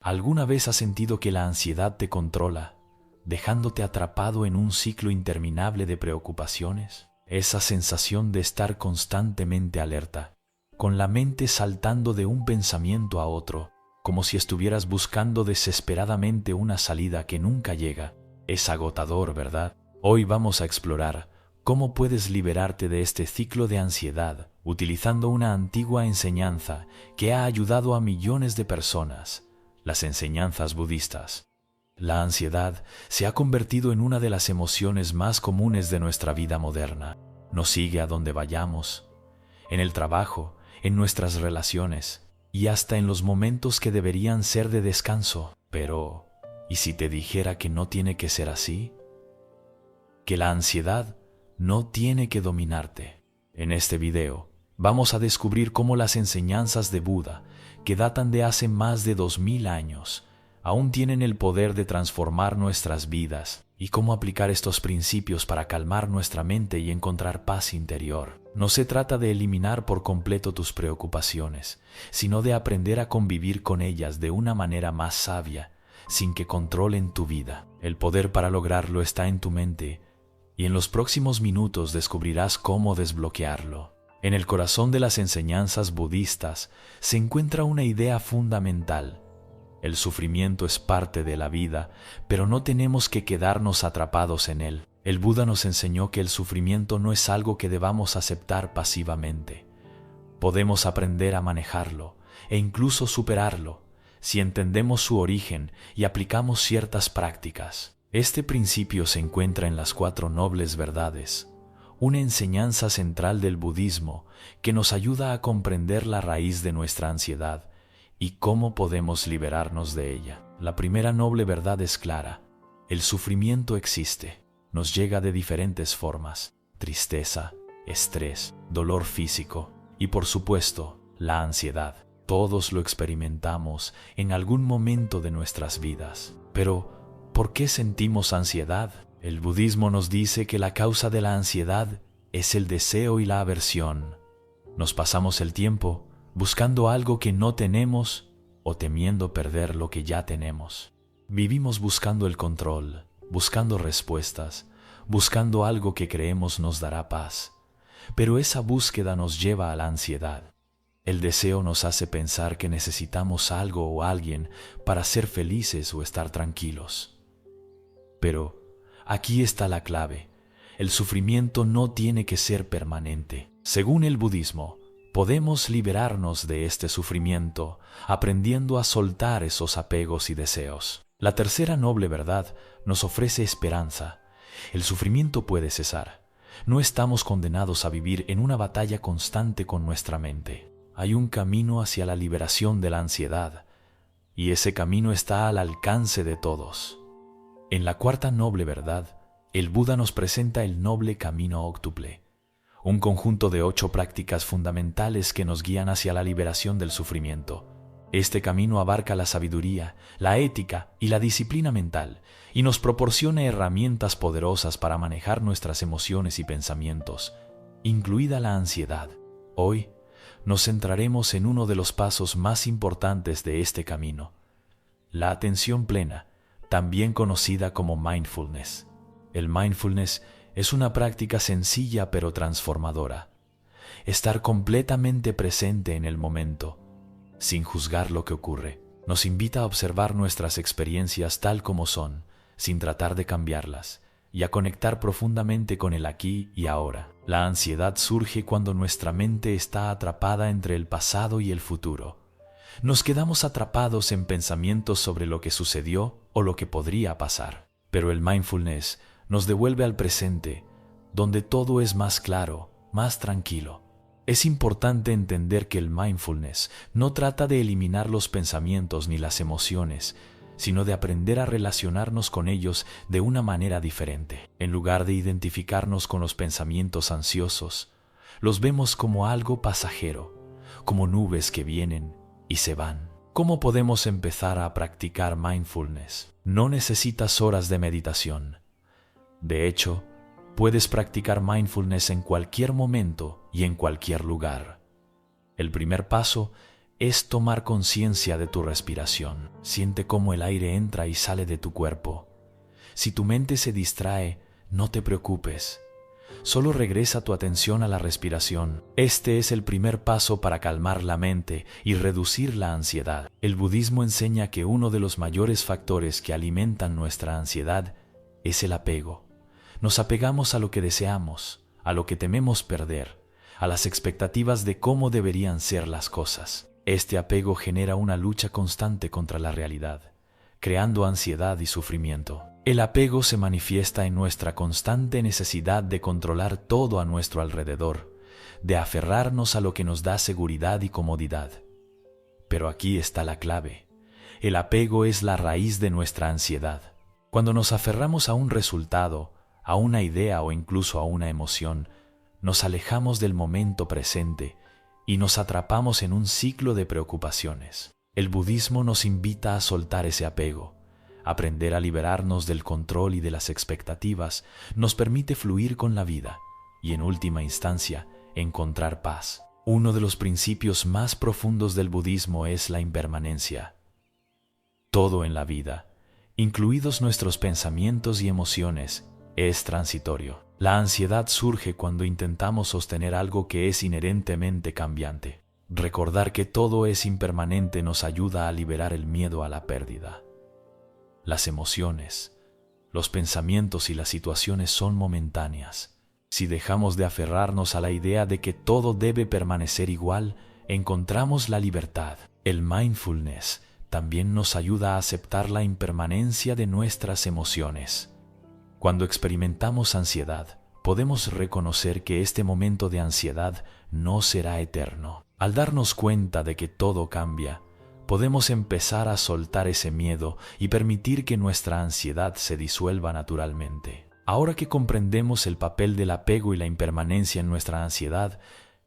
¿Alguna vez has sentido que la ansiedad te controla, dejándote atrapado en un ciclo interminable de preocupaciones? Esa sensación de estar constantemente alerta, con la mente saltando de un pensamiento a otro, como si estuvieras buscando desesperadamente una salida que nunca llega. Es agotador, ¿verdad? Hoy vamos a explorar cómo puedes liberarte de este ciclo de ansiedad utilizando una antigua enseñanza que ha ayudado a millones de personas, las enseñanzas budistas. La ansiedad se ha convertido en una de las emociones más comunes de nuestra vida moderna. Nos sigue a donde vayamos, en el trabajo, en nuestras relaciones y hasta en los momentos que deberían ser de descanso. Pero, ¿y si te dijera que no tiene que ser así? Que la ansiedad no tiene que dominarte. En este video vamos a descubrir cómo las enseñanzas de Buda, que datan de hace más de 2000 años, aún tienen el poder de transformar nuestras vidas y cómo aplicar estos principios para calmar nuestra mente y encontrar paz interior. No se trata de eliminar por completo tus preocupaciones, sino de aprender a convivir con ellas de una manera más sabia, sin que controlen tu vida. El poder para lograrlo está en tu mente, y en los próximos minutos descubrirás cómo desbloquearlo. En el corazón de las enseñanzas budistas se encuentra una idea fundamental. El sufrimiento es parte de la vida, pero no tenemos que quedarnos atrapados en él. El Buda nos enseñó que el sufrimiento no es algo que debamos aceptar pasivamente. Podemos aprender a manejarlo e incluso superarlo si entendemos su origen y aplicamos ciertas prácticas. Este principio se encuentra en las 4 nobles verdades, una enseñanza central del budismo que nos ayuda a comprender la raíz de nuestra ansiedad y cómo podemos liberarnos de ella. La primera noble verdad es clara: el sufrimiento existe, nos llega de diferentes formas: tristeza, estrés, dolor físico y, por supuesto, la ansiedad. Todos lo experimentamos en algún momento de nuestras vidas. Pero, ¿por qué sentimos ansiedad? El budismo nos dice que la causa de la ansiedad es el deseo y la aversión. Nos pasamos el tiempo buscando algo que no tenemos o temiendo perder lo que ya tenemos. Vivimos buscando el control, buscando respuestas, buscando algo que creemos nos dará paz. Pero esa búsqueda nos lleva a la ansiedad. El deseo nos hace pensar que necesitamos algo o alguien para ser felices o estar tranquilos. Pero aquí está la clave: el sufrimiento no tiene que ser permanente. Según el budismo, podemos liberarnos de este sufrimiento aprendiendo a soltar esos apegos y deseos. La tercera noble verdad nos ofrece esperanza. El sufrimiento puede cesar. No estamos condenados a vivir en una batalla constante con nuestra mente. Hay un camino hacia la liberación de la ansiedad, y ese camino está al alcance de todos. En la cuarta noble verdad, el Buda nos presenta el noble camino óctuple, un conjunto de 8 prácticas fundamentales que nos guían hacia la liberación del sufrimiento. Este camino abarca la sabiduría, la ética y la disciplina mental, y nos proporciona herramientas poderosas para manejar nuestras emociones y pensamientos, incluida la ansiedad. Hoy nos centraremos en uno de los pasos más importantes de este camino: la atención plena, también conocida como mindfulness. El mindfulness es una práctica sencilla pero transformadora. Estar completamente presente en el momento, sin juzgar lo que ocurre, nos invita a observar nuestras experiencias tal como son, sin tratar de cambiarlas, y a conectar profundamente con el aquí y ahora. La ansiedad surge cuando nuestra mente está atrapada entre el pasado y el futuro. Nos quedamos atrapados en pensamientos sobre lo que sucedió o lo que podría pasar. Pero el mindfulness nos devuelve al presente, donde todo es más claro, más tranquilo. Es importante entender que el mindfulness no trata de eliminar los pensamientos ni las emociones, sino de aprender a relacionarnos con ellos de una manera diferente. En lugar de identificarnos con los pensamientos ansiosos, los vemos como algo pasajero, como nubes que vienen y se van. ¿Cómo podemos empezar a practicar mindfulness? No necesitas horas de meditación. De hecho, puedes practicar mindfulness en cualquier momento y en cualquier lugar. El primer paso es tomar conciencia de tu respiración. Siente cómo el aire entra y sale de tu cuerpo. Si tu mente se distrae, no te preocupes. Solo regresa tu atención a la respiración. Este es el primer paso para calmar la mente y reducir la ansiedad. El budismo enseña que uno de los mayores factores que alimentan nuestra ansiedad es el apego. Nos apegamos a lo que deseamos, a lo que tememos perder, a las expectativas de cómo deberían ser las cosas. Este apego genera una lucha constante contra la realidad, creando ansiedad y sufrimiento. El apego se manifiesta en nuestra constante necesidad de controlar todo a nuestro alrededor, de aferrarnos a lo que nos da seguridad y comodidad. Pero aquí está la clave. El apego es la raíz de nuestra ansiedad. Cuando nos aferramos a un resultado, a una idea o incluso a una emoción, nos alejamos del momento presente y nos atrapamos en un ciclo de preocupaciones. El budismo nos invita a soltar ese apego. Aprender a liberarnos del control y de las expectativas nos permite fluir con la vida y, en última instancia, encontrar paz. Uno de los principios más profundos del budismo es la impermanencia. Todo en la vida, incluidos nuestros pensamientos y emociones, es transitorio. La ansiedad surge cuando intentamos sostener algo que es inherentemente cambiante. Recordar que todo es impermanente nos ayuda a liberar el miedo a la pérdida. Las emociones, los pensamientos y las situaciones son momentáneas. Si dejamos de aferrarnos a la idea de que todo debe permanecer igual, encontramos la libertad. El mindfulness también nos ayuda a aceptar la impermanencia de nuestras emociones. Cuando experimentamos ansiedad, podemos reconocer que este momento de ansiedad no será eterno. Al darnos cuenta de que todo cambia, podemos empezar a soltar ese miedo y permitir que nuestra ansiedad se disuelva naturalmente. Ahora que comprendemos el papel del apego y la impermanencia en nuestra ansiedad,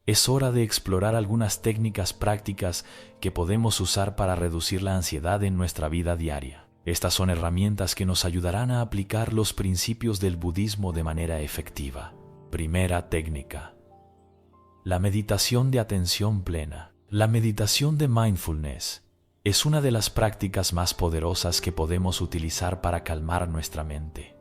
es hora de explorar algunas técnicas prácticas que podemos usar para reducir la ansiedad en nuestra vida diaria. Estas son herramientas que nos ayudarán a aplicar los principios del budismo de manera efectiva. Primera técnica: la meditación de atención plena. La meditación de mindfulness es una de las prácticas más poderosas que podemos utilizar para calmar nuestra mente.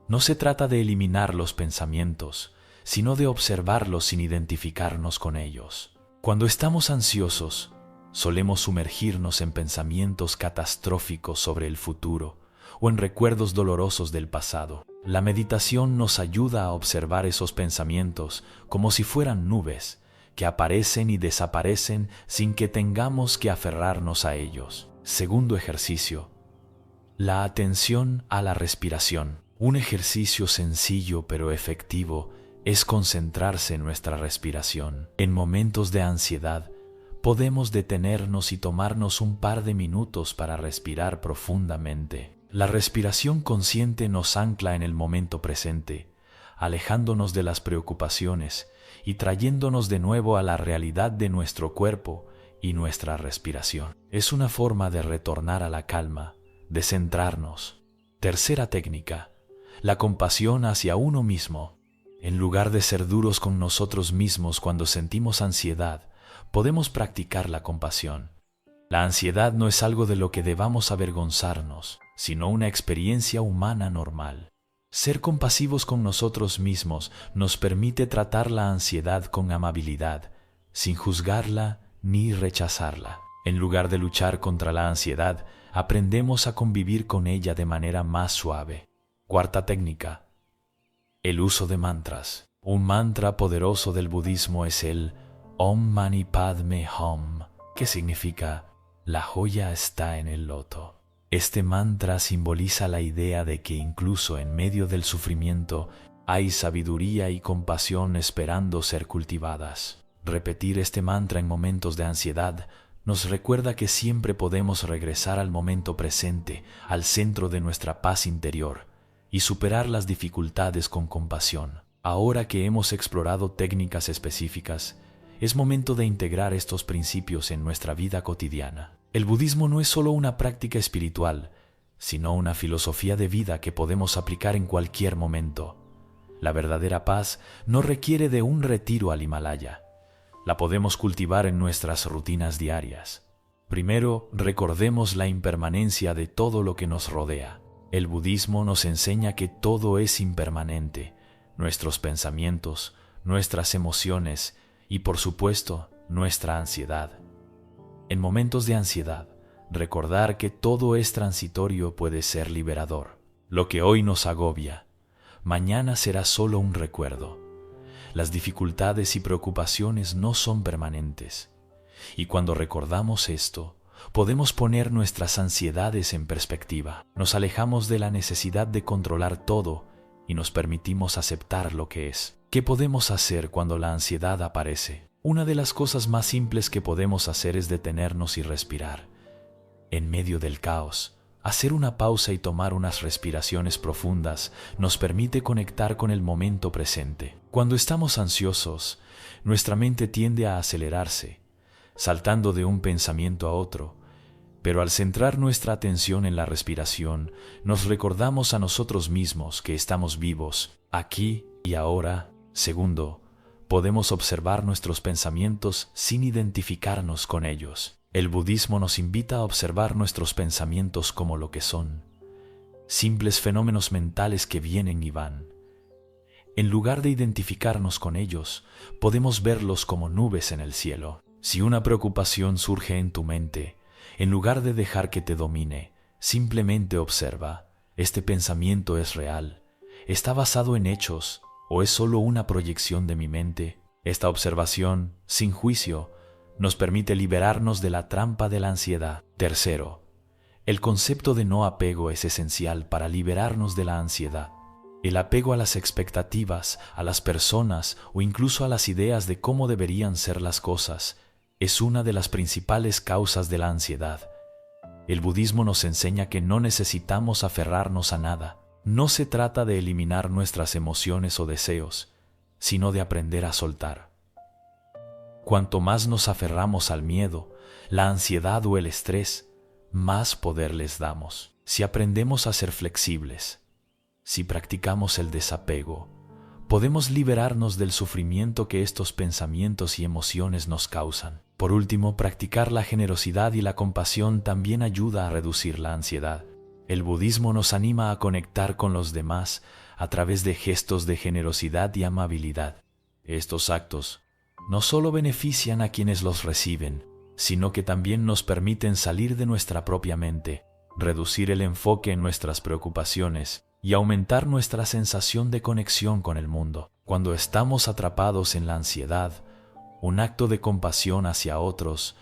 No se trata de eliminar los pensamientos, sino de observarlos sin identificarnos con ellos. Cuando estamos ansiosos, solemos sumergirnos en pensamientos catastróficos sobre el futuro o en recuerdos dolorosos del pasado. La meditación nos ayuda a observar esos pensamientos como si fueran nubes que aparecen y desaparecen sin que tengamos que aferrarnos a ellos. Segundo ejercicio: la atención a la respiración. Un ejercicio sencillo pero efectivo es concentrarse en nuestra respiración. En momentos de ansiedad, podemos detenernos y tomarnos un par de minutos para respirar profundamente. La respiración consciente nos ancla en el momento presente, alejándonos de las preocupaciones y trayéndonos de nuevo a la realidad de nuestro cuerpo y nuestra respiración. Es una forma de retornar a la calma, de centrarnos. Tercera técnica: la compasión hacia uno mismo. En lugar de ser duros con nosotros mismos cuando sentimos ansiedad, podemos practicar la compasión. La ansiedad no es algo de lo que debamos avergonzarnos, sino una experiencia humana normal. Ser compasivos con nosotros mismos nos permite tratar la ansiedad con amabilidad, sin juzgarla ni rechazarla. En lugar de luchar contra la ansiedad, aprendemos a convivir con ella de manera más suave. Cuarta técnica: el uso de mantras. Un mantra poderoso del budismo es el Om Mani Padme Hum, que significa la joya está en el loto. Este mantra simboliza la idea de que incluso en medio del sufrimiento hay sabiduría y compasión esperando ser cultivadas. Repetir este mantra en momentos de ansiedad nos recuerda que siempre podemos regresar al momento presente, al centro de nuestra paz interior, y superar las dificultades con compasión. Ahora que hemos explorado técnicas específicas, es momento de integrar estos principios en nuestra vida cotidiana. El budismo no es solo una práctica espiritual, sino una filosofía de vida que podemos aplicar en cualquier momento. La verdadera paz no requiere de un retiro al Himalaya, La podemos cultivar en nuestras rutinas diarias. Primero, recordemos la impermanencia de todo lo que nos rodea. El budismo nos enseña que todo es impermanente: nuestros pensamientos, nuestras emociones y, por supuesto, nuestra ansiedad. En momentos de ansiedad, recordar que todo es transitorio puede ser liberador. Lo que hoy nos agobia, mañana será solo un recuerdo. Las dificultades y preocupaciones no son permanentes. Y cuando recordamos esto, podemos poner nuestras ansiedades en perspectiva. Nos alejamos de la necesidad de controlar todo y nos permitimos aceptar lo que es. ¿Qué podemos hacer cuando la ansiedad aparece? Una de las cosas más simples que podemos hacer es detenernos y respirar. En medio del caos, hacer una pausa y tomar unas respiraciones profundas nos permite conectar con el momento presente. Cuando estamos ansiosos, nuestra mente tiende a acelerarse, saltando de un pensamiento a otro, pero al centrar nuestra atención en la respiración, nos recordamos a nosotros mismos que estamos vivos, aquí y ahora. Segundo, podemos observar nuestros pensamientos sin identificarnos con ellos. El budismo nos invita a observar nuestros pensamientos como lo que son: simples fenómenos mentales que vienen y van. En lugar de identificarnos con ellos, podemos verlos como nubes en el cielo. Si una preocupación surge en tu mente, en lugar de dejar que te domine, simplemente observa: ¿este pensamiento es real? ¿Está basado en hechos o es solo una proyección de mi mente? Esta observación, sin juicio, nos permite liberarnos de la trampa de la ansiedad. Tercero, el concepto de no apego es esencial para liberarnos de la ansiedad. El apego a las expectativas, a las personas o incluso a las ideas de cómo deberían ser las cosas es una de las principales causas de la ansiedad. El budismo nos enseña que no necesitamos aferrarnos a nada. No se trata de eliminar nuestras emociones o deseos, sino de aprender a soltar. Cuanto más nos aferramos al miedo, la ansiedad o el estrés, más poder les damos. Si aprendemos a ser flexibles, si practicamos el desapego, podemos liberarnos del sufrimiento que estos pensamientos y emociones nos causan. Por último, practicar la generosidad y la compasión también ayuda a reducir la ansiedad. El budismo nos anima a conectar con los demás a través de gestos de generosidad y amabilidad. Estos actos no solo benefician a quienes los reciben, sino que también nos permiten salir de nuestra propia mente, reducir el enfoque en nuestras preocupaciones y aumentar nuestra sensación de conexión con el mundo. Cuando estamos atrapados en la ansiedad, un acto de compasión hacia otros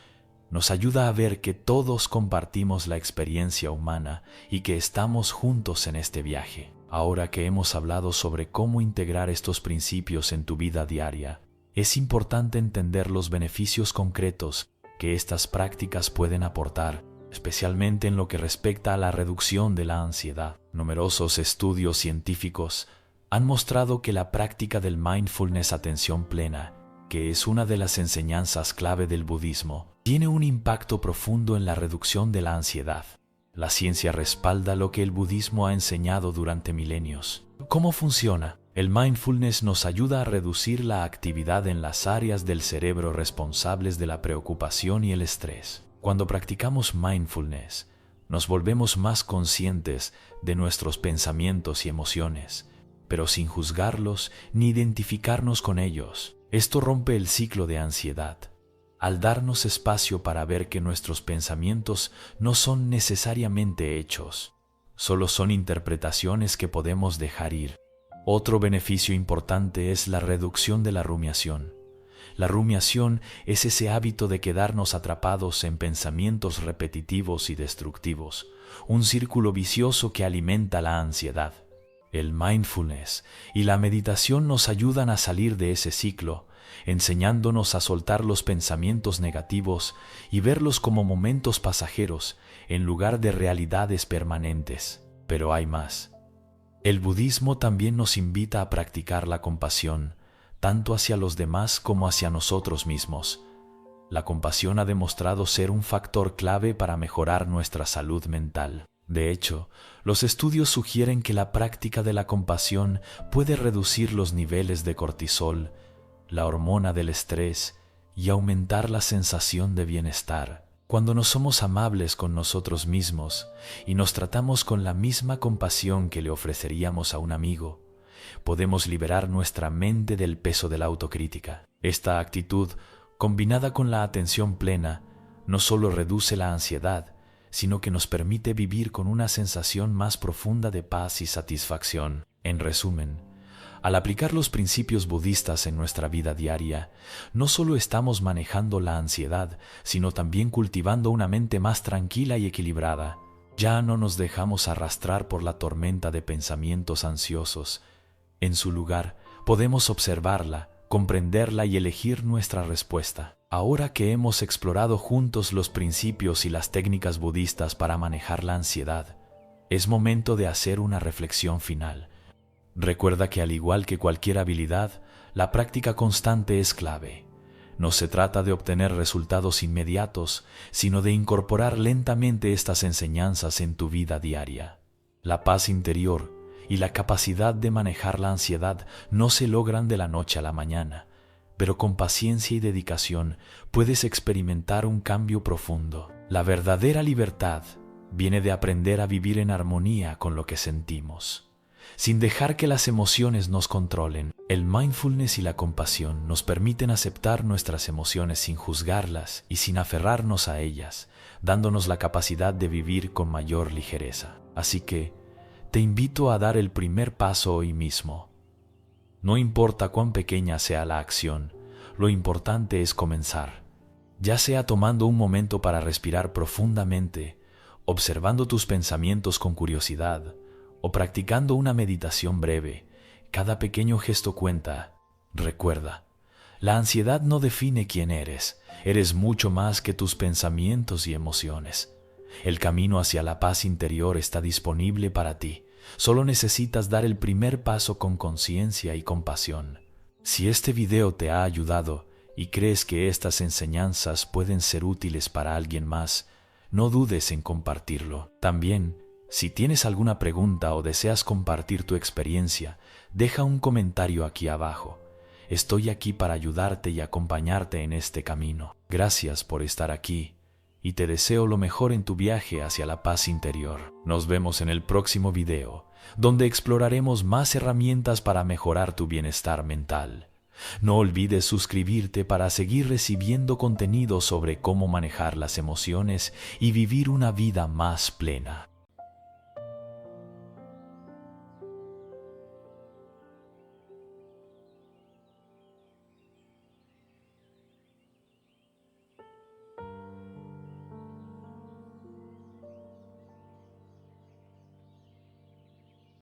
nos ayuda a ver que todos compartimos la experiencia humana y que estamos juntos en este viaje. Ahora que hemos hablado sobre cómo integrar estos principios en tu vida diaria, es importante entender los beneficios concretos que estas prácticas pueden aportar, especialmente en lo que respecta a la reducción de la ansiedad. Numerosos estudios científicos han mostrado que la práctica del mindfulness, atención plena, que es una de las enseñanzas clave del budismo, tiene un impacto profundo en la reducción de la ansiedad. La ciencia respalda lo que el budismo ha enseñado durante milenios. ¿Cómo funciona? El mindfulness nos ayuda a reducir la actividad en las áreas del cerebro responsables de la preocupación y el estrés. Cuando practicamos mindfulness, nos volvemos más conscientes de nuestros pensamientos y emociones, pero sin juzgarlos ni identificarnos con ellos. Esto rompe el ciclo de ansiedad, al darnos espacio para ver que nuestros pensamientos no son necesariamente hechos, solo son interpretaciones que podemos dejar ir. Otro beneficio importante es la reducción de la rumiación. La rumiación es ese hábito de quedarnos atrapados en pensamientos repetitivos y destructivos, un círculo vicioso que alimenta la ansiedad. El mindfulness y la meditación nos ayudan a salir de ese ciclo, enseñándonos a soltar los pensamientos negativos y verlos como momentos pasajeros en lugar de realidades permanentes. Pero hay más. El budismo también nos invita a practicar la compasión, tanto hacia los demás como hacia nosotros mismos. La compasión ha demostrado ser un factor clave para mejorar nuestra salud mental. De hecho, los estudios sugieren que la práctica de la compasión puede reducir los niveles de cortisol, la hormona del estrés, y aumentar la sensación de bienestar. Cuando no somos amables con nosotros mismos y nos tratamos con la misma compasión que le ofreceríamos a un amigo, podemos liberar nuestra mente del peso de la autocrítica. Esta actitud, combinada con la atención plena, no solo reduce la ansiedad, sino que nos permite vivir con una sensación más profunda de paz y satisfacción. En resumen, al aplicar los principios budistas en nuestra vida diaria, no solo estamos manejando la ansiedad, sino también cultivando una mente más tranquila y equilibrada. Ya no nos dejamos arrastrar por la tormenta de pensamientos ansiosos. En su lugar, podemos observarla, comprenderla y elegir nuestra respuesta. Ahora que hemos explorado juntos los principios y las técnicas budistas para manejar la ansiedad, es momento de hacer una reflexión final. Recuerda que al igual que cualquier habilidad, la práctica constante es clave. No se trata de obtener resultados inmediatos, sino de incorporar lentamente estas enseñanzas en tu vida diaria. La paz interior y la capacidad de manejar la ansiedad no se logran de la noche a la mañana, pero con paciencia y dedicación puedes experimentar un cambio profundo. La verdadera libertad viene de aprender a vivir en armonía con lo que sentimos, sin dejar que las emociones nos controlen. El mindfulness y la compasión nos permiten aceptar nuestras emociones sin juzgarlas y sin aferrarnos a ellas, dándonos la capacidad de vivir con mayor ligereza. Así que, te invito a dar el primer paso hoy mismo. No importa cuán pequeña sea la acción, lo importante es comenzar. Ya sea tomando un momento para respirar profundamente, observando tus pensamientos con curiosidad, o practicando una meditación breve, cada pequeño gesto cuenta. Recuerda, la ansiedad no define quién eres. Eres mucho más que tus pensamientos y emociones. El camino hacia la paz interior está disponible para ti. Solo necesitas dar el primer paso con conciencia y compasión. Si este video te ha ayudado y crees que estas enseñanzas pueden ser útiles para alguien más, no dudes en compartirlo. También, si tienes alguna pregunta o deseas compartir tu experiencia, deja un comentario aquí abajo. Estoy aquí para ayudarte y acompañarte en este camino. Gracias por estar aquí y te deseo lo mejor en tu viaje hacia la paz interior. Nos vemos en el próximo video, donde exploraremos más herramientas para mejorar tu bienestar mental. No olvides suscribirte para seguir recibiendo contenido sobre cómo manejar las emociones y vivir una vida más plena.